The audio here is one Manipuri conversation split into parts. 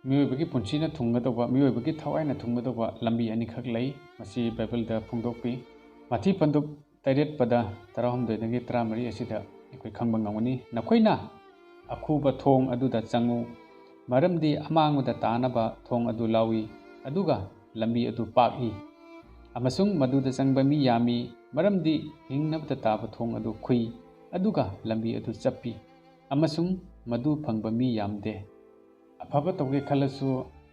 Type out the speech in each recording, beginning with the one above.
ꯃꯤꯑꯣꯏꯕꯒꯤ ꯄꯨꯟꯁꯤꯅ ꯊꯨꯡꯒꯗꯧꯕ ꯃꯤꯑꯣꯏꯕꯒꯤ ꯊꯋꯥꯏꯅ ꯊꯨꯡꯒꯗꯧꯕ ꯂꯝꯕꯤ ꯑꯅꯤꯈꯛ ꯂꯩ ꯃꯁꯤ ꯕꯥꯏꯕꯜꯗ ꯐꯣꯡꯗꯣꯛꯄꯤ ꯃꯊꯤ ꯄꯟꯗꯨꯞ 13:13 ꯑꯁꯤꯗ ꯑꯩꯈꯣꯏ ꯈꯪꯕ ꯉꯝꯒꯅꯤ ꯅꯈꯣꯏꯅ ꯑꯈꯨꯕ ꯊꯣꯡ ꯑꯗꯨꯗ ꯆꯪꯉꯨ ꯃꯔꯝꯗꯤ ꯑꯃꯥꯡꯕꯗ ꯇꯥꯅꯕ ꯊꯣꯡ ꯑꯗꯨ ꯂꯥꯎꯏ ꯑꯗꯨꯒ ꯂꯝꯕꯤ ꯑꯗꯨ ꯄꯥꯛꯏ ꯑꯃꯁꯨꯡ ꯃꯗꯨꯗ ꯆꯪꯕ ꯃꯤ ꯌꯥꯝꯃꯤ ꯃꯔꯝꯗꯤ ꯍꯤꯡꯅꯕꯗ ꯇꯥꯕ ꯊꯣꯡ ꯑꯗꯨ ꯈꯨꯏ ꯑꯗꯨꯒ ꯂꯝꯕꯤ ꯑꯗꯨ ꯆꯞꯄꯤ ꯑꯃꯁꯨꯡ ꯃꯗꯨ ꯐꯪꯕ ꯃꯤ ꯌꯥꯝꯗꯦ ꯑꯐꯕ ꯇꯧꯒꯦ ꯈꯜꯂꯁꯨ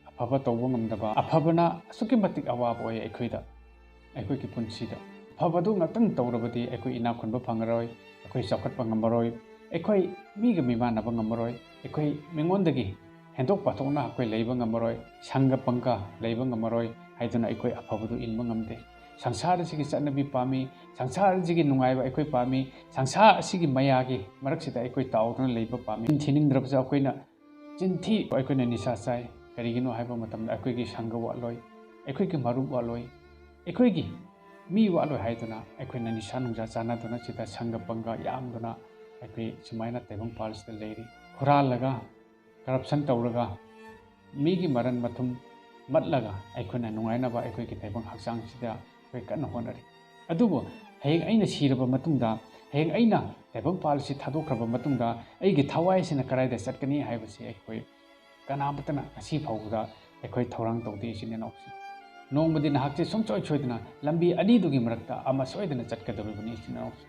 ꯑꯐꯕ ꯇꯧꯕ ꯉꯝꯗꯕ ꯑꯐꯕꯅ ꯑꯁꯨꯛꯀꯤ ꯃꯇꯤꯛ ꯑꯋꯥꯕ ꯑꯣꯏ ꯑꯩꯈꯣꯏꯒꯤ ꯄꯨꯟꯁꯤꯗ ꯑꯐꯕꯗꯨ ꯉꯥꯛꯇꯪ ꯇꯧꯔꯕꯗꯤ ꯑꯩꯈꯣꯏ ꯏꯅꯥꯛ ꯈꯨꯟꯕ ꯐꯪꯉꯔꯣꯏ ꯑꯩꯈꯣꯏ ꯆꯥꯎꯈꯠꯄ ꯉꯝꯃꯔꯣꯏ ꯑꯩꯈꯣꯏ ꯃꯤꯒ ꯃꯤꯃꯥꯟꯅꯕ ꯉꯝꯃꯔꯣꯏ ꯑꯩꯈꯣꯏ ꯃꯤꯉꯣꯟꯗꯒꯤ ꯍꯦꯟꯗꯣꯛ ꯄꯥꯊꯣꯛꯅ ꯑꯩꯈꯣꯏ ꯂꯩꯕ ꯉꯝꯃꯔꯣই ꯁꯪꯒ ꯄꯪꯒ ꯂꯩꯕ ꯉꯝꯃꯔꯣꯏ ꯍꯥꯏꯗꯨꯅ ꯑꯩꯈꯣꯏ ꯑꯐꯕꯗꯨ ꯏꯟꯕ ꯉꯝꯗꯦ ꯁꯪꯁꯥꯔ ꯑꯁꯤꯒꯤ ꯆꯠꯅꯕꯤ ꯄꯥꯝꯃꯤ ꯁꯪꯁꯥꯔ ꯑꯁꯤꯒꯤ ꯅꯨꯡꯉꯥꯏꯕ ꯑꯩꯈꯣꯏ ꯄꯥꯝꯃꯤ ꯁꯪꯁꯥꯔ ꯑꯁꯤꯒꯤ ꯃꯌꯥꯒꯤ ꯃꯔꯛꯁꯤꯗ ꯑꯩꯈꯣꯏ ꯇꯥꯎꯗꯨꯅ ꯂꯩꯕ ꯄꯥꯝꯃꯤ ꯊꯤꯅꯤꯡꯗ꯭ꯔꯕꯁꯨ ꯑꯩꯈꯣꯏꯅ ꯆꯤꯟꯊꯤ ꯑꯩꯈꯣꯏꯅ ꯅꯤꯁꯥ ꯆꯥꯏ ꯀꯔꯤꯒꯤꯅꯣ ꯍꯥꯏꯕ ꯃꯇꯝꯗ ꯑꯩꯈꯣꯏꯒꯤ ꯁꯪꯒ ꯋꯥꯠꯂꯣꯏ ꯑꯩꯈꯣꯏꯒꯤ ꯃꯔꯨꯞ ꯋꯥꯠꯂꯣꯏ ꯑꯩꯈꯣꯏꯒꯤ ꯃꯤ ꯋꯥꯠꯂꯣꯏ ꯍꯥꯏꯗꯨꯅ ꯑꯩꯈꯣꯏꯅ ꯅꯤꯁꯥ ꯅꯨꯡꯖꯥ ꯆꯥꯟꯅꯗꯨꯅ ꯁꯤꯗ ꯁꯪꯒ ꯄꯪꯒ ꯌꯥꯝꯗꯨꯅ ꯑꯩꯈꯣꯏ ꯁꯨꯃꯥꯏꯅ ꯇꯥꯏꯕꯪꯄꯥꯜꯁꯤꯗ ꯂꯩꯔꯤ ꯍꯨꯔꯥꯜꯂꯒ ꯀꯔꯞꯁꯟ ꯇꯧꯔꯒ ꯃꯤꯒꯤ ꯃꯔꯟ ꯃꯊꯨꯝ ꯃꯠꯂꯒ ꯑꯩꯈꯣꯏꯅ ꯅꯨꯡꯉꯥꯏꯅꯕ ꯑꯩꯈꯣꯏꯒꯤ ꯇꯥꯏꯕꯪ ꯍꯛꯆꯥꯡꯁꯤꯗ ꯑꯩꯈꯣꯏ ꯀꯟꯅ ꯍꯣꯠꯅꯔꯤ ꯑꯗꯨꯕꯨ ꯍꯌꯦꯡ ꯑꯩꯅ ꯁꯤꯔꯕ ꯃꯇꯨꯡꯗ ꯍꯌꯦꯡ ꯑꯩꯅ ꯇꯥꯏꯕꯪꯄꯥꯜꯁꯤ ꯊꯥꯗꯣꯛꯈ꯭ꯔꯕ ꯃꯇꯨꯡꯗ ꯑꯩꯒꯤ ꯊꯋꯥꯏꯁꯤꯅ ꯀꯗꯥꯏꯗ ꯆꯠꯀꯅꯤ ꯍꯥꯏꯕꯁꯤ ꯑꯩꯈꯣꯏ ꯀꯅꯥꯃꯠꯇꯅ ꯉꯁꯤ ꯐꯥꯎꯕꯗ ꯑꯩꯈꯣꯏ ꯊꯧꯔꯥꯡ ꯇꯧꯗꯦ ꯏꯆꯤꯟ ꯏꯅꯥꯎꯁꯤꯡ ꯅꯣꯡꯃꯗꯤ ꯅꯍꯥꯛꯁꯦ ꯁꯨꯡꯁꯣꯏ ꯁꯣꯏꯗꯅ ꯂꯝꯕꯤ ꯑꯅꯤꯗꯨꯒꯤ ꯃꯔꯛꯇ ꯑꯃ ꯁꯣꯏꯗꯅ ꯆꯠꯀꯗꯧꯔꯤꯕꯅꯤ ꯏꯆꯤꯟ ꯏꯅꯥꯎꯁꯤꯡ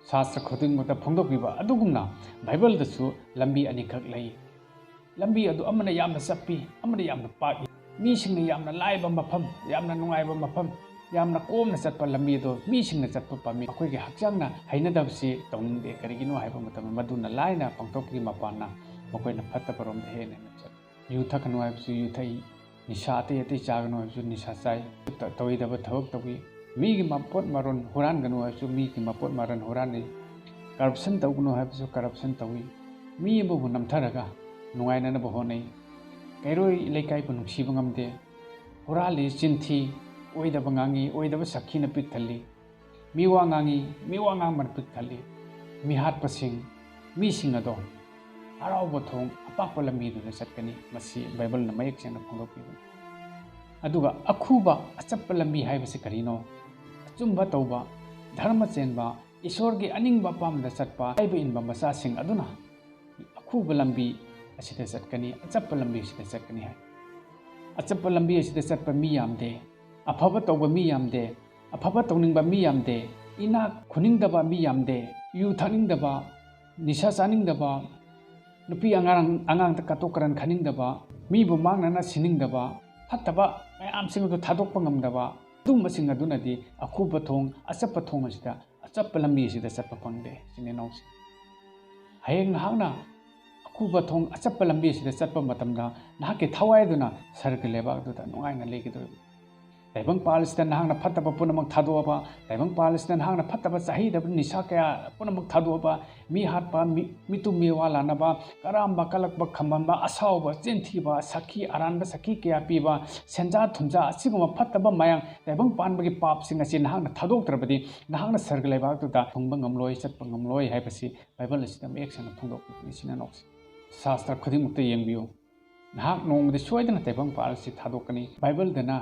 ꯁꯥꯁꯇ꯭ꯔ ꯈꯨꯗꯤꯡꯃꯛꯇ ꯐꯣꯡꯗꯣꯛꯄꯤꯕ ꯑꯗꯨꯒꯨꯝꯅ ꯕꯥꯏꯕꯜꯗꯁꯨ ꯂꯝꯕꯤ ꯑꯅꯤꯈꯛ ꯂꯩ ꯂꯝꯕꯤ ꯑꯗꯨ ꯑꯃꯅ ꯌꯥꯝꯅ ꯆꯞꯄꯤ ꯑꯃꯅ ꯌꯥꯝꯅ ꯄꯥꯛꯏ ꯃꯤꯁꯤꯡꯅ ꯌꯥꯝꯅ ꯂꯥꯏꯕ ꯃꯐꯝ ꯌꯥꯝꯅ ꯅꯨꯡꯉꯥꯏꯕ ꯃꯐꯝ ꯌꯥꯝꯅ ꯀꯣꯝꯅ ꯆꯠꯄ ꯂꯝꯕꯤ ꯑꯗꯨ ꯃꯤꯁꯤꯡꯅ ꯆꯠꯄ ꯄꯥꯝꯃꯤ ꯑꯩꯈꯣꯏꯒꯤ ꯍꯛꯆꯥꯡꯅ ꯍꯩꯅꯗꯕꯁꯤ ꯇꯧꯅꯤꯡꯗꯦ ꯀꯔꯤꯒꯤꯅꯣ ꯍꯥꯏꯕ ꯃꯇꯝꯗ ꯃꯗꯨꯅ ꯂꯥꯏꯅ ꯄꯥꯡꯊꯣꯛꯄꯒꯤ ꯃꯄꯥꯟꯅ ꯃꯈꯣꯏꯅ ꯐꯠꯇꯕꯔꯣꯝꯗ ꯍꯦꯟꯅ ꯆꯠꯂꯤ ꯌꯨ ꯊꯛꯀꯅꯨ ꯍꯥꯏꯕꯁꯨ ꯌꯨ ꯊꯛꯏ ꯅꯤꯁꯥ ꯑꯇꯩ ꯑꯇꯩ ꯆꯥꯒꯅꯨ ꯍꯥꯏꯕꯁꯨ ꯅꯤꯁꯥ ꯆꯥꯏ ꯇꯧꯏꯗꯕ ꯊꯕꯛ ꯇꯧꯏ ꯃꯤꯒꯤ ꯃꯄꯣꯠ ꯃꯔꯣꯟ ꯍꯨꯔꯥꯟꯒꯅꯨ ꯍꯥꯏꯕꯁꯨ ꯃꯤꯒꯤ ꯃꯄꯣꯠ ꯃꯔꯣꯟ ꯍꯨꯔꯥꯟꯅꯩ ꯀꯔꯞꯁꯟ ꯇꯧꯒꯅꯨ ꯍꯥꯏꯕꯁꯨ ꯀꯔꯞꯁꯟ ꯇꯧꯏ ꯃꯤ ꯑꯃꯕꯨ ꯅꯝꯊꯔꯒ ꯅꯨꯡꯉꯥꯏꯅꯅꯕ ꯍꯣꯠꯅꯩ ꯀꯩꯔꯣꯏ ꯂꯩꯀꯥꯏꯕꯨ ꯅꯨꯡꯁꯤꯕ ꯉꯝꯗꯦ ꯍꯨꯔꯥꯜꯂꯤ ꯆꯤꯟꯊꯤ ꯑꯣꯏꯗꯕ ꯉꯥꯡꯉꯤ ꯑꯣꯏꯗꯕ ꯁꯛꯈꯤꯅ ꯄꯤꯛ ꯊꯜꯂꯤ ꯃꯤꯋꯥ ꯉꯥꯡꯉꯤ ꯃꯤꯋꯥ ꯉꯥꯡꯕꯅ ꯄꯤꯛ ꯊꯜꯂꯤ ꯃꯤꯍꯥꯠꯄꯁꯤꯡ ꯃꯤꯁꯤꯡ ꯑꯗꯣ ꯑꯔꯥꯎꯕ ꯊꯣꯡ ꯑꯄꯥꯛꯄ ꯂꯝꯕꯤꯗꯨꯗ ꯆꯠꯀꯅꯤ ꯃꯁꯤ ꯕꯥꯏꯕꯜꯅ ꯃꯌꯦꯛ ꯁꯦꯡꯅ ꯐꯣꯡꯗꯣꯛꯄꯤꯕꯅꯤ ꯑꯗꯨꯒ ꯑꯈꯨꯕ ꯑꯆꯞꯄ ꯂꯝꯕꯤ ꯍꯥꯏꯕꯁꯤ ꯀꯔꯤꯅೋ ꯑꯆꯨꯝꯕ ꯇꯧꯕ ꯙꯔꯃ ꯆꯦꯟꯕ ꯏꯁꯣꯔꯒꯤ ꯑꯅꯤꯡꯕ ꯑꯄꯥꯝꯕꯗ ꯆꯠꯄ ꯍꯥꯏꯕ ꯏꯟꯕ ꯃꯆꯥꯁꯤꯡ ꯑꯗꯨꯅ ꯑꯈꯨꯕ ꯂꯝꯕꯤ ꯑꯁꯤꯗ ꯆꯠꯀꯅꯤ ꯑꯆꯞꯄ ꯂꯝꯕꯤ ꯑꯁꯤꯗ ꯆꯠꯀꯅꯤ ꯍꯥꯏ ꯑꯆꯞꯄ ꯂꯝꯕꯤ ꯑꯁꯤꯗ ꯆꯠꯄ ꯃꯤ ꯌꯥꯝꯗꯦ ꯑꯐꯕ ꯇꯧꯕ ꯃꯤ ꯌꯥꯝꯗꯦ ꯑꯐꯕ ꯇꯧꯅꯤꯡꯕ ꯃꯤ ꯌꯥꯝꯗꯦ ꯏꯅꯥꯛ ꯈꯨꯅꯤꯡꯗꯕ ꯃꯤ ꯌꯥꯝꯗꯦ ꯌꯨ ꯊꯛꯅꯤꯡꯗꯕ ꯅꯤꯁꯥ ꯆꯥꯅꯤꯡꯗꯕ ꯅꯨꯄꯤ ꯑꯉꯥꯡꯗ ꯀꯥꯇꯣꯛ ꯀꯔꯟ ꯈꯟꯅꯤꯡꯗꯕ ꯃꯤꯕꯨ ꯃꯥꯡꯅꯅ ꯁꯤꯅꯤꯡꯗꯕ ꯐꯠꯇꯕ ꯃꯌꯥꯝꯁꯤꯡ ꯑꯗꯨ ꯊꯥꯗꯣꯛꯄ ꯉꯝꯗꯕ ꯑꯗꯨꯝꯕꯁꯤꯡ ꯑꯗꯨꯅꯗꯤ ꯑꯈꯨꯕ ꯊꯣꯡ ꯑꯆꯞꯄ ꯊꯣꯡ ꯑꯁꯤꯗ ꯑꯆꯞꯄ ꯂꯝꯕꯤ ꯑꯁꯤꯗ ꯆꯠꯄ ꯐꯪꯗꯦ ꯏꯆꯤꯟ ꯏꯅꯥꯎꯁꯤꯡ ꯍꯌꯦꯡ ꯅꯍꯥꯛꯅ ꯑꯈꯨꯕ ꯊꯣꯡ ꯑꯆꯞꯄ ꯂꯝꯕꯤ ꯑꯁꯤꯗ ꯆꯠꯄ ꯃꯇꯝꯗ ꯅꯍꯥꯛꯀꯤ ꯊꯋꯥꯏꯗꯨꯅ ꯁꯔꯒ ꯂꯩꯕꯥꯛꯇꯨꯗ ꯅꯨꯡꯉꯥꯏꯅ ꯂꯩꯒꯗꯧꯔꯤꯕꯅꯤ ꯇꯥꯏꯕꯪꯄꯥꯜ ꯑꯁꯤꯗ ꯅꯍꯥꯛꯅ ꯐꯠꯇꯕ ꯄꯨꯝꯅꯃꯛ ꯊꯥꯗꯣꯛꯑꯕ ꯇꯥꯏꯕꯪꯄꯥꯜ ꯑꯁꯤꯗ ꯅꯍꯥꯛꯅ ꯐꯠꯇꯕ ꯆꯍꯤꯗꯕ ꯅꯤꯁꯥ ꯀꯌꯥ ꯄꯨꯝꯅꯃꯛ ꯊꯥꯗꯣꯛꯑꯕ ꯃꯤ ꯍꯥꯠꯄ ꯃꯤꯇꯨ ꯃꯤꯋꯥ ꯂꯥꯟꯅꯕ ꯀꯔꯥꯝꯕ ꯀꯂꯛꯄ ꯈꯝꯕꯟꯕ ꯑꯁꯥꯎꯕ ꯆꯤꯟꯊꯤꯕ ꯁꯈꯤ ꯑꯔꯥꯟꯕ ꯁꯈꯤ ꯀꯌా ꯄꯤꯕ ꯁꯦꯟꯖꯥ ꯊꯨꯝꯖꯥ ꯑꯁꯤꯒꯨꯝꯕ ꯐꯠꯇꯕ ꯃꯌꯥꯝ ꯇꯥꯏꯕꯪꯄꯥꯟꯕꯒꯤ ꯄꯥꯞꯁꯤꯡ ꯑꯁꯤ ꯅꯍꯥꯛꯅ ꯊꯥꯗꯣꯛꯇ꯭ꯔꯕꯗꯤ ꯅꯍꯥꯛꯅ ꯁꯔꯒ ꯂꯩꯕꯥꯛꯇꯨꯗ ꯊꯨꯡꯕ ꯉꯝꯂꯣꯏ ꯆꯠꯄ ꯉꯝꯂꯣꯏ ꯍꯥꯏꯕꯁꯤ ꯕꯥꯏꯕꯜ ꯑꯁꯤꯗ ꯃꯌꯦꯛ ꯁꯦꯡꯅ ꯐꯣꯡꯗꯣꯛꯄꯤꯕꯅꯤ ꯏꯆꯤꯟ ꯏꯅꯥꯎꯁꯤꯡ ꯁꯥꯁꯇ꯭ꯔ ꯈꯨꯗꯤꯡꯃꯛꯇ ꯌꯦꯡꯕꯤꯌꯨ ꯅꯍꯥꯛ ꯅꯣꯡꯃꯗꯤ ꯁꯣꯏꯗꯅ ꯇꯥꯏꯕꯪꯄꯥꯜ ꯑꯁꯤ ꯊꯥꯗꯣꯛꯀꯅꯤ ꯕꯥꯏꯕꯜꯗꯅ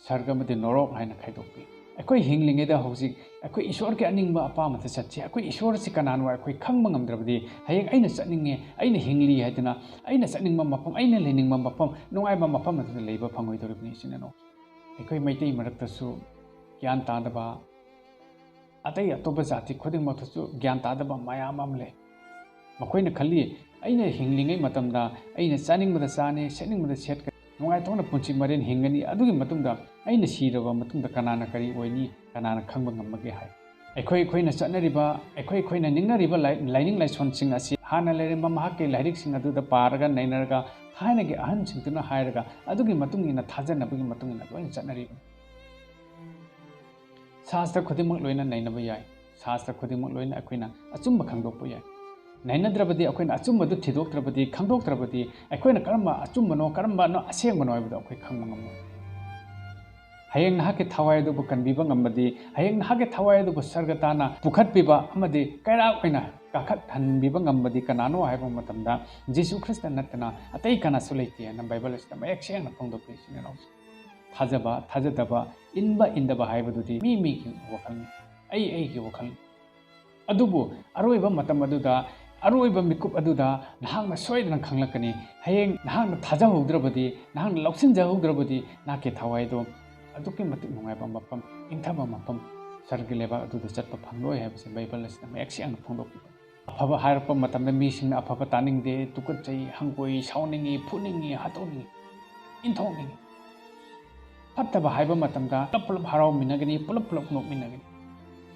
ꯁꯔꯒ ꯑꯃꯗꯤ ꯅꯣꯔꯣꯛ ꯍꯥꯏꯅ ꯈꯥꯏꯗꯣꯛꯄꯤ ꯑꯩꯈꯣꯏ ꯍꯤꯡꯂꯤꯉꯩꯗ ꯍꯧꯖꯤꯛ ꯑꯩꯈꯣꯏ ꯏꯁꯣꯔꯒꯤ ꯑꯅꯤꯡꯕ ꯑꯄꯥꯝꯕꯗ ꯆꯠꯁꯤ ꯑꯩꯈꯣꯏ ꯏꯁꯣꯔꯁꯤ ꯀꯅꯥꯅꯣ ꯑꯩꯈꯣꯏ ꯈꯪꯕ ꯉꯝꯗ꯭ꯔꯕꯗꯤ ꯍꯌꯦꯡ ꯑꯩꯅ ꯆꯠꯅꯤꯡꯉꯦ ꯑꯩꯅ ꯍꯤꯡꯂꯤ ꯍꯥꯏꯗꯅ ꯑꯩꯅ ꯆꯠꯅꯤꯡꯕ ꯃꯐꯝ ꯑꯩꯅ ꯂꯩꯅꯤꯡꯕ ꯃꯐꯝ ꯅꯨꯡꯉꯥꯏꯕ ꯃꯐꯝ ꯑꯗꯨꯗ ꯂꯩꯕ ꯐꯪꯉꯣꯏꯗꯧꯔꯤꯕꯅꯤ ꯏꯆꯤꯟ ꯏꯅꯥꯎ ꯑꯩꯈꯣꯏ ꯃꯩꯇꯩ ꯃꯔꯛꯇꯁꯨ ꯒ꯭ꯌꯥꯟ ꯇꯥꯗꯕ ꯑꯇꯩ ꯑꯇꯣꯞꯄ ꯖꯥꯇꯤ ꯈꯨꯗꯤꯡꯃꯛꯇꯁꯨ ꯒ꯭ꯌꯥꯟ ꯇꯥꯗꯕ ꯃꯌꯥꯝ ꯑꯃ ꯂꯩ ꯃꯈꯣꯏꯅ ꯈꯜꯂꯤ ꯑꯩꯅ ꯍꯤꯡꯂꯤꯉꯩ ꯃꯇꯝꯗ ꯑꯩꯅ ꯆꯥꯅꯤꯡꯕꯗ ꯆꯥꯅꯤ ꯁꯦꯠꯅꯤꯡꯕꯗ ꯁꯦꯠꯀꯅꯤ ꯅꯨꯡꯉꯥꯏꯊꯣꯛꯅ ꯄꯨꯟꯁꯤ ꯃꯔꯦꯟ ꯍꯤꯡꯒꯅꯤ ꯑꯗꯨꯒꯤ ꯃꯇꯨꯡꯗ ꯑꯩꯅ ꯁꯤꯔꯕ ꯃꯇꯨꯡꯗ ꯀꯅꯥꯅ ꯀꯔꯤ ꯑꯣꯏꯅꯤ ꯀꯅꯥꯅ ꯈꯪꯕ ꯉꯝꯃꯒꯦ ꯍꯥꯏ ꯑꯩꯈꯣꯏꯅ ꯆꯠꯅꯔꯤꯕ ꯑꯩꯈꯣꯏꯅ ꯅꯤꯡꯅꯔꯤꯕ ꯂꯥꯏꯅꯤꯡ ꯂꯥꯏꯁꯣꯟꯁꯤꯡ ꯑꯁꯤ ꯍꯥꯟꯅ ꯂꯩꯔꯝꯕ ꯃꯍꯥꯛꯀꯤ ꯂꯥꯏꯔꯤꯛꯁꯤꯡ ꯑꯗꯨꯗ ꯄꯥꯔꯒ ꯅꯩꯅꯔꯒ ꯊꯥꯏꯅꯒꯤ ꯑꯍꯟꯁꯤꯡꯗꯨꯅ ꯍꯥꯏꯔꯒ ꯑꯗꯨꯒꯤ ꯃꯇꯨꯡ ꯏꯟꯅ ꯊꯥꯖꯅꯕꯒꯤ ꯃꯇꯨꯡ ꯏꯟꯅ ꯂꯣꯏꯅ ꯆꯠꯅꯔꯤꯕꯅꯤ ꯁꯥꯁꯇ꯭ꯔ ꯈꯨꯗꯤꯡꯃꯛ ꯂꯣꯏꯅ ꯅꯩꯅꯕ ꯌꯥꯏ ꯁꯥꯁꯇ꯭ꯔ ꯈꯨꯗꯤꯡꯃꯛ ꯂꯣꯏꯅ ꯑꯩꯈꯣꯏꯅ ꯑꯆꯨꯝꯕ ꯈꯪꯗꯣꯛꯄ ꯌꯥꯏ ꯅꯩꯅꯗ꯭ꯔꯕꯗꯤ ꯑꯩꯈꯣꯏꯅ ꯑꯆꯨꯝꯕꯗꯨ ꯊꯤꯗꯣꯛꯇ꯭ꯔꯕꯗꯤ ꯈꯪꯗꯣꯛꯇ꯭ꯔꯕꯗꯤ ꯑꯩꯈꯣꯏꯅ ꯀꯔꯝꯕ ꯑꯆꯨꯝꯕꯅꯣ ꯀꯔꯝꯕꯅꯣ ꯑꯁꯦꯡꯕꯅꯣ ꯍꯥꯏꯕꯗꯣ ꯑꯩꯈꯣꯏ ꯈꯪꯕ ꯉꯝꯃꯣꯏ hayeng nahake thawai du bu kanbiba ngambadi hayeng nahake thawai du bu sargatana pukhatpiba amadi kaira oina kakhat hanbiba ngambadi kanano haiba matamda Jesu Christ natna atai kana sulaiti na Bible sta mayek seng na phongdo pisine no thajaba thajadaba inba indaba haibadudi mi ki wakal ai ki wakal adubu aroiba matam aduda aroiba mikup aduda nahangna soidana khanglakani hayeng nahangna thaja hogdrabadi nahangna loksinja hogdrabadi nake thawai do aduki matik nungaiba mapam ingthaba mapam sargi leba aduda chatpa phangloi haibase Bible asna mayek seng phongdoki afaba hairpa matamda mi singna afaba taningde tukat chai hangkoi sauningi phuningi hatoni inthoni fattaba haiba matamda pulap harau minagani pulap nok minagani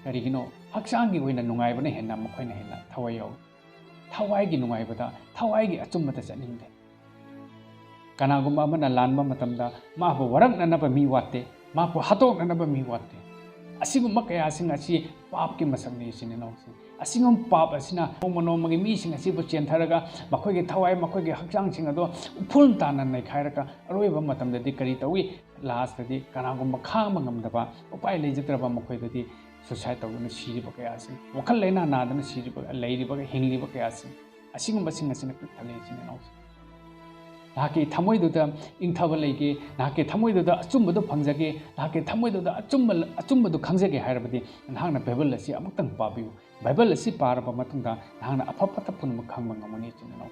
karigino haksangi oina nungaibana henna makhoina henna thawai yaw thawai gi nungaibada thawai gi achumbata chaningde kanagumba amana lanba matamda ma bu warak nanaba mi watte ma bu hatok nanaba mi watte asigumba kaya sing asi pap ki masakni sine nausi asigum pap asina monomagi mi sing asi bu chentharaga makhoi gi thawai makhoi gi hakchang sing ado upul tanan nai khairaka aroiba matamda di kari tawi last di kanagumba khama ngamdaba upai lejitraba makhoi di suicide tawna siriba kaya sing wakal leina nadana siriba leiriba hingliba kaya sing asigumba sing asina thale sine nausi nahake thamoiduda ingthaba leige nahake thamoiduda achumbadu phangjage nahake thamoiduda achumbadu khangjage hairabadi nahangna Bible asi amuktang pabiu Bible asi paraba matungda nahangna afapata punma khangba ngamani chinano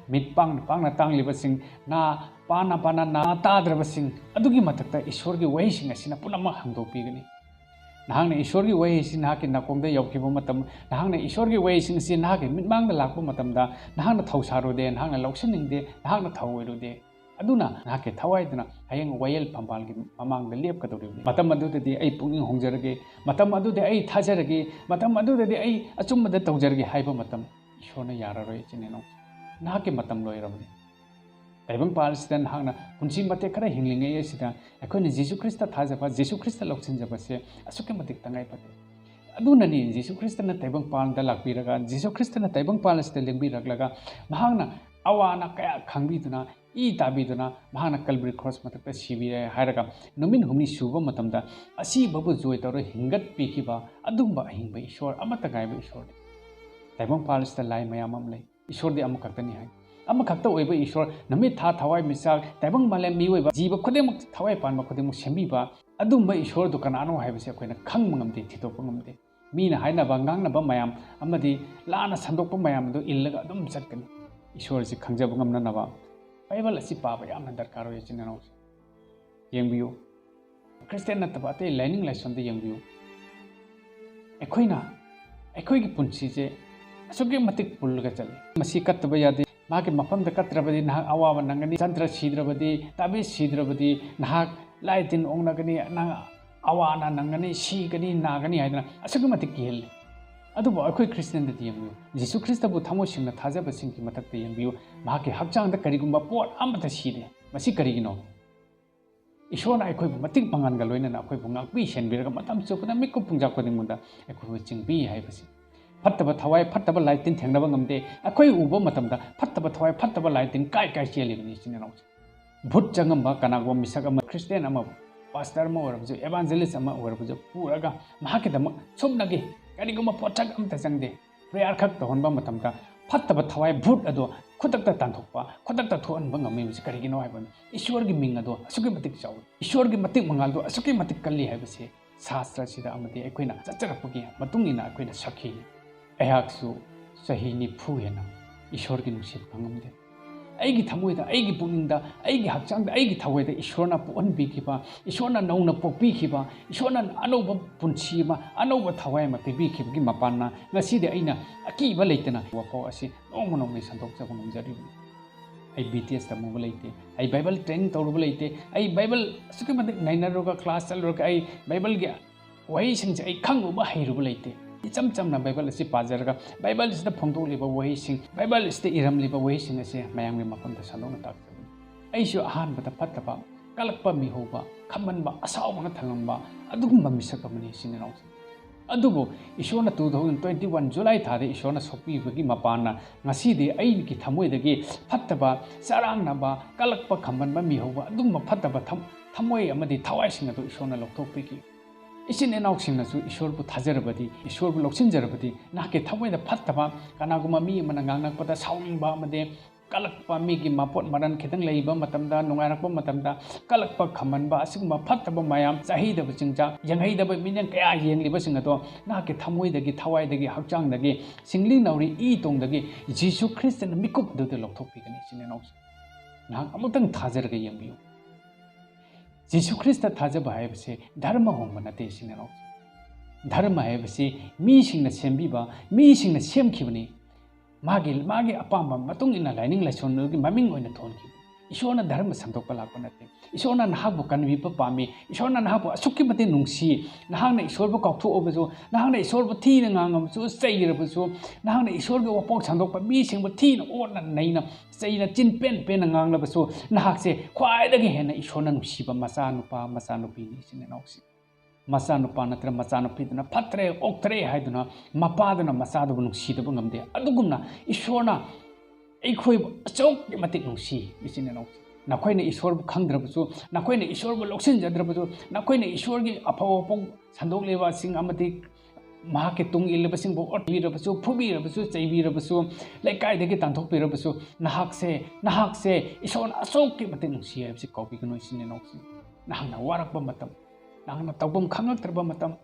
mit pangna tanglibasing na pana na tadrabasing adugi matakta ishorgi wahising asina punama hangdopigani nahangna ishorgi wahising nahake nakongda yaukiba matam nahangna ishorgi wahising si nahake mitmangda lakpa matamda nahangna thausarude nahangna loksiningde nahangna thauirude aduna nahake thawaiduna hayeng wayel pambalgi mamangda lepkadoribe matam adudadi ai punging hongjarage matam adudi ai thajarage matam adudadi ai achummada tawjarage haiba matam ishorna yararoi chineno nahake matam loirabni taibang palsida nahangna punchi mate khara hinglingai asida akhoi Jesu Christ thajaba Jesu Christ loksinjaba se asuke matik tangai pate adunani Jesu Christ na taibang palda lakbiraga Jesu Christ na taibang palsida lengbiraglaga mahangna awana kaya khangbiduna I tabiduna mahana Calvary cross matakta sibire hairaga numin humni suba matamda asi babu joy tawra hingat pikhiba adumba hingba ishwar amata gaiba ishwar taibang palsida lai mayam am lai ishwar di amakaktani hai amakakta oiba ishwar namit tha thawai misal taibang malem mi oiba jiba khodemak thawai panba khodemak sembiba adumba ishwar du kanano haibase akoina khangma ngamde thitokpa ngamde mina haina ba ngang na ba mayam amadi lana sandokpa mayam du illaga adum chatkani ishwar si khangjaba ngamna na ba Bible asi paba yamna darkar hoye chinano yengbiyo Christian nataba ate learning lesson de yengbiyo ekhoi gi punchi je asuge matik pulga chale masi katba yade mage mafam da katrabadi na awa nangani chantra sidrabadi tabi sidrabadi na laitin ongnagani na awa na nangani sigani nagani haidana asuge matik gel adubo akhoi Christian da yengbiyo Jesu Christ bu thamo singna thajaba singki matak te yengbiyo mage hakchang da karigumba pot amata side masi karigino ishona akhoi bu matik pangan ga loina na akhoi bu ngakpi senbiraga matam chupna mikku pungja kodingunda akhoi chingbi haibasi fattaba thawai fattaba laitin thengnaba ngamde akhoi uba matamda fattaba thawai fattaba laitin kai chelibni chinano bhut changamba kanagwa misaka ma Christian ama pastor ma orabju evangelist ama orabju puraga mahakidama chumnagi kariguma pochak amta changde prayer khak tahonba matamda fattaba thawai bhut ado khutakta tanthokpa khutakta thuanba ngami mi karigino haibani ishwar gi ming ado asuki matik chaw ishwar gi matik mangal do asuki matik kalli haibase shastra sida amati akoina chacharapagi matungina akoina sakhi ayaksu sahi ni phuena ishwar gi nusit pangamde aigi thamoida aigi puningda aigi hakchangda aigi thawaida ishwarna puan bikiba ishwarna nauna pokbikiba ishwarna anoba punchima anoba thawai ma tibiki gi mapanna ngaside aina akiba leitana wafo asi nongmonong ni sandok jabong ngamjari ai BTS ta mobile leite ai Bible training tawruba leite ai Bible suke madik nainaroga class chalroga ai Bible gi wai sing ai khangba hairuba leite icham chamna Bible asi pajaraga Bible is the phongdoliba wahi sing Bible is the iramliba wahi sing ase mayamgi mapam da salona tak aishu ahan bata pataba kalakpa mi hoba khamanba asawna thangamba adugumba misaka mani sinero ꯑꯗꯨꯕꯨ ꯏꯁꯣꯔꯅ 2021 ꯖꯨꯂꯥꯏ ꯊꯥꯗ ꯏꯁꯣꯔꯅ ꯁꯣꯛꯄꯤꯕꯒꯤ ꯃꯄꯥꯟꯅ ꯉꯁꯤꯗꯤ ꯑꯩꯒꯤ ꯊꯃꯣꯏꯗꯒꯤ ꯐꯠꯇꯕ ꯆꯔꯥꯡꯅꯕ ꯀꯂꯛꯄ ꯈꯝꯕꯟꯕ ꯃꯤꯍꯧꯕ ꯑꯗꯨꯝꯕ ꯐꯠꯇꯕ ꯊꯃꯣꯏ ꯑꯃꯗꯤ ꯊꯋꯥꯏꯁꯤꯡ ꯑꯗꯨ ꯏꯁꯣꯔꯅ ꯂꯧꯊꯣꯛꯄꯤꯈꯤ ꯏꯆꯤꯟ ꯏꯅꯥꯎꯁꯤꯡꯅꯁꯨ ꯏꯁꯣꯔꯕꯨ ꯊꯥꯖꯔꯕꯗꯤ ꯏꯁꯣꯔꯕꯨ ꯂꯧꯁꯤꯟꯖꯔꯕꯗꯤ ꯅꯍꯥꯛꯀꯤ ꯊꯃꯣꯏꯗ ꯐꯠꯇꯕ ꯀꯅꯥꯒꯨꯝꯕ ꯃꯤ ꯑꯃꯅ ꯉꯥꯡꯂꯛꯄꯗ ꯁꯥꯎꯅꯤꯡꯕ ꯑꯃꯗꯤ ꯀꯂꯛꯄ ꯃꯤꯒꯤ ꯃꯄꯣꯠ ꯃꯔꯟ ꯈꯤꯇꯪ ꯂꯩꯕ ꯃꯇꯝꯗ ꯅꯨꯡꯉꯥꯏꯔꯛꯄ ꯃꯇꯝꯗ ꯀꯂꯛꯄ ꯈꯝꯃꯟꯕ ꯑꯁꯤꯒꯨꯝꯕ ꯐꯠꯇꯕ ꯃꯌꯥꯝ ꯆꯍꯩꯗꯕ ꯆꯤꯡꯖꯥꯛ ꯌꯦꯡꯍꯩꯗꯕ ꯃꯤꯠꯌꯦꯡ ꯀꯌꯥ ꯌꯦꯡꯂꯤꯕꯁꯤꯡ ꯑꯗꯣ ꯅꯍꯥꯛꯀꯤ ꯊꯃꯣꯏꯗꯒꯤ ꯊꯋꯥꯏꯗꯒꯤ ꯍꯛꯆꯥꯡꯗꯒꯤ ꯁꯤꯡꯂꯤ ꯅꯥꯎꯔꯤ ꯏ ꯇꯣꯡꯗꯒꯤ ꯖꯤꯁꯨ ꯈ꯭ꯔꯤꯁꯇꯅ ꯃꯤꯀꯨꯞ ꯑꯗꯨꯗ ꯂꯧꯊꯣꯛꯄꯤꯒꯅꯤ ꯏꯆꯤꯟ ꯏꯅꯥꯎꯁꯤꯡ ꯅꯍꯥꯛ ꯑꯃꯨꯛꯇꯪ ꯊꯥꯖꯔꯒ ꯌꯦꯡꯕꯤꯌꯨ ꯖꯤꯁꯨ ꯈ꯭ꯔꯤꯁꯇ ꯊꯥꯖꯕ ꯍꯥꯏꯕꯁꯦ ꯙꯔꯃ ꯍꯣꯡꯕ ꯅꯠꯇꯦ ꯏꯆꯤꯟ ꯏꯅꯥꯎꯁꯤꯡ ꯙꯔꯃ ꯍꯥꯏꯕꯁꯤ ꯃꯤꯁꯤꯡꯅ ꯁꯦꯝꯕꯤꯕ ꯃꯤꯁꯤꯡꯅ ꯁꯦꯝꯈꯤꯕꯅꯤ ꯃꯥꯒꯤ ꯑꯄꯥꯝꯕ ꯃꯇꯨꯡ ꯏꯟꯅ ꯂꯥꯏꯅꯤꯡ ꯂꯥꯏꯁꯣꯟꯒꯤ ꯃꯃꯤꯡ ꯑꯣꯏꯅ ꯊꯣꯟꯈꯤꯕꯅꯤ ꯏꯁꯣꯔꯅ ꯙꯔꯃ ꯁꯟꯗꯣꯛꯄ ꯂꯥꯛꯄ ꯅꯠꯇꯦ ꯏꯁꯣꯔꯅ ꯅꯍꯥꯛꯄꯨ ꯀꯟꯕꯤꯕ ꯄꯥꯝꯃꯤ ꯏꯁꯣꯔꯅ ꯅꯍꯥꯛꯄꯨ ꯑꯁꯨꯛꯀꯤ ꯃꯇꯤꯛ ꯅꯨꯡꯁꯤ ꯅꯍꯥꯛꯅ ꯏꯁꯣꯔꯕꯨ ꯀꯥꯎꯊꯣꯛꯑꯕꯁꯨ ꯅꯍꯥꯛꯅ ꯏꯁꯣꯔꯕꯨ ꯊꯤꯅ ꯉꯥꯡꯉꯕꯁꯨ ꯆꯩꯔꯕꯁꯨ ꯅꯍꯥꯛꯅ ꯏꯁꯣꯔꯒꯤ ꯋꯥꯄꯣꯛ ꯁꯟꯗꯣꯛꯄ ꯃꯤꯁꯤꯡꯕꯨ ꯊꯤꯅ ꯑꯣꯠꯅ ꯅꯩꯅ ꯆꯩꯅ ꯆꯤꯟ ꯄꯦꯟ ꯄꯦꯟꯅ ꯉꯥꯡꯂꯕꯁꯨ ꯅꯍꯥꯛꯁꯦ ꯈ꯭ꯋꯥꯏꯗꯒꯤ ꯍꯦꯟꯅ ꯏꯁꯣꯔꯅ ꯅꯨꯡꯁꯤꯕ ꯃꯆꯥꯅꯨꯄꯥ ꯃꯆꯥꯅꯨꯄꯤꯅꯤ ꯏꯆꯤꯟ ꯏꯅꯥꯎꯁꯤꯡ ꯃꯆꯥꯅꯨꯄꯥ ꯅꯠꯇ꯭ꯔꯒ ꯃꯆꯥꯅꯨꯄꯤꯗꯨꯅ ꯐꯠꯇ꯭ꯔꯦ ꯑꯣꯛꯇ꯭ꯔꯦ ꯍꯥꯏꯗꯨꯅ ꯃꯄꯥꯗꯨꯅ ꯃꯆꯥꯗꯨꯕꯨ ꯅꯨꯡꯁꯤꯗꯕ ꯉꯝꯗꯦ ꯑꯗꯨꯒꯨꯝꯅ ꯏꯁꯣꯔꯅ ꯑꯩꯈꯣꯏꯕꯨ ꯑꯆꯧꯛꯀꯤ ꯃꯇꯤꯛ ꯅꯨꯡꯁꯤ ꯏꯆꯤꯟ ꯏꯅꯥꯎꯁꯤꯡ ꯅꯈꯣꯏꯅ ꯏꯁꯣꯔꯕꯨ ꯈꯪꯗ꯭ꯔꯕꯁꯨ nakaina ꯏꯁꯣꯔꯕꯨ ꯂꯧꯁꯤꯟꯖꯗ꯭ꯔꯕꯁꯨ nakaina ꯏꯁꯣꯔꯒꯤ ꯑꯐꯕ ꯄꯣꯡ ꯁꯟꯗꯣꯛꯂꯤꯕꯁꯤꯡ ꯑꯃꯗꯤ ꯃꯍꯥꯛꯀꯤ ꯇꯨꯡ ꯏꯜꯂꯤꯕꯁꯤꯡꯕꯨ ꯑꯣꯠꯄꯤꯔꯕꯁꯨ ꯐꯨꯕꯤꯔꯕꯁꯨ ꯆꯩꯕꯤꯔꯕꯁꯨ ꯂꯩꯀꯥꯏꯗꯒꯤ ꯇꯥꯟꯊꯣꯛꯄꯤꯔꯕꯁꯨ ꯅꯍꯥꯛꯁꯦ ꯏꯁꯣꯔꯅ ꯑꯆꯧꯛꯀꯤ ꯃꯇꯤꯛ ꯅꯨꯡꯁꯤ ꯍꯥꯏꯕꯁꯤ ꯀꯥꯎꯕꯤꯒꯅꯨ ꯏꯆꯤꯟ ꯏꯅꯥꯎꯁꯤꯡ ꯅꯍꯥꯛꯅ ꯋꯥꯔꯛꯄ ꯃꯇꯝ nahana tawbam khangaktraba matam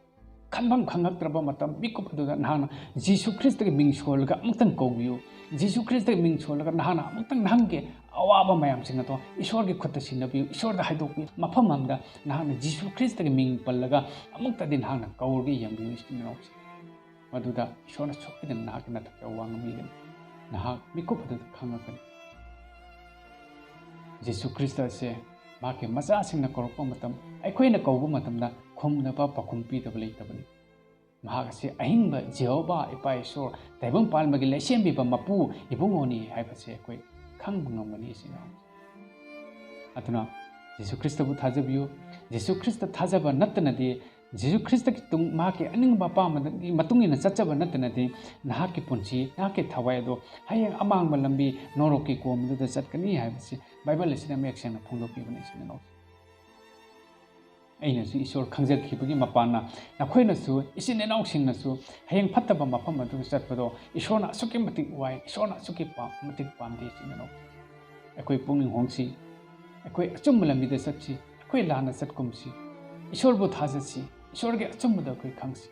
khanbam khangaktraba matam mikup aduda nahana jisu christ ge ming solga amtang kawbiu jisu christ ge ming solga nahana amtang nahangge awaba mayam singa to isor ge khutta sinabiu isor da haidokbi mafam amda nahana jisu christ ge ming pallaga amukta din nahana kawrge yambiu istinau maduda isor chokki din nahak na ta wangami din nahak mikup aduda khangakani jisu christ se माके मचा सिंह कौरप मतम अखोइना कौब मतमदा खुमनबा पखुम पीदब लेतबनी महासे अहिंग जेहोबा इपा ईश्वर तैबं पालमगे लेसेंबिबा मपु इबुंगोनी हाइबसे अखोइ खंगबंगमनी सिना अतुना यीशु ख्रिस्तबु थाजबियो यीशु ख्रिस्त थाजबा नतनदि यीशु ख्रिस्त की तुंग माके अनिंग बापा मदगी मतुंगिना चचबा नतनदि नाहाके पुंची नाहाके थवायदो हयें अमांग लंबी नोरोकी कोमदुदा चटकनी हाइबसे बाइबल इसिना मेक्सेन फोंदोकीबने सिना अइनसु ईश्वर खंजरखिबगी मपाना नखोइनसु इसिन एनाउसिंगनसु हयें फत्तबा मफम अदु चटपदो ईश्वरना असुके मतिक वाय ईश्वरना असुके मतिक पामदे सिना अखोइ पुंगिंग होंगसी अखोइ अचुम लंबिदे सच्ची अखोइ लाना चटकुमसी ईश्वरबु थाजसी ईश्वरगे अचुमदा अखोइ खंगसी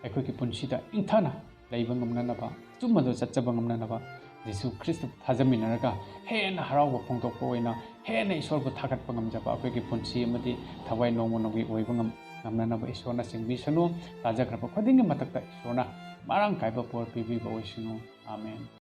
अखोइ की पुंसीदा इंथाना लैबा ngमननबा चुमदो चच्चबा ngमननबा यीशु ख्रिस्त थाजमिनरगा हेना हराव फोंदोकपा ओइना हेना ईश्वरबु थागतपा ngमजबा अखोइगी पुंसी अमदि थवाइ नोमनोगी ओइबा ngमननबा ईश्वरना सिंबिसनु ताजग्रबा खदिंगी मतकता ईश्वरना मारांग काइबा पोर पिबिबा ओइसनु आमेन।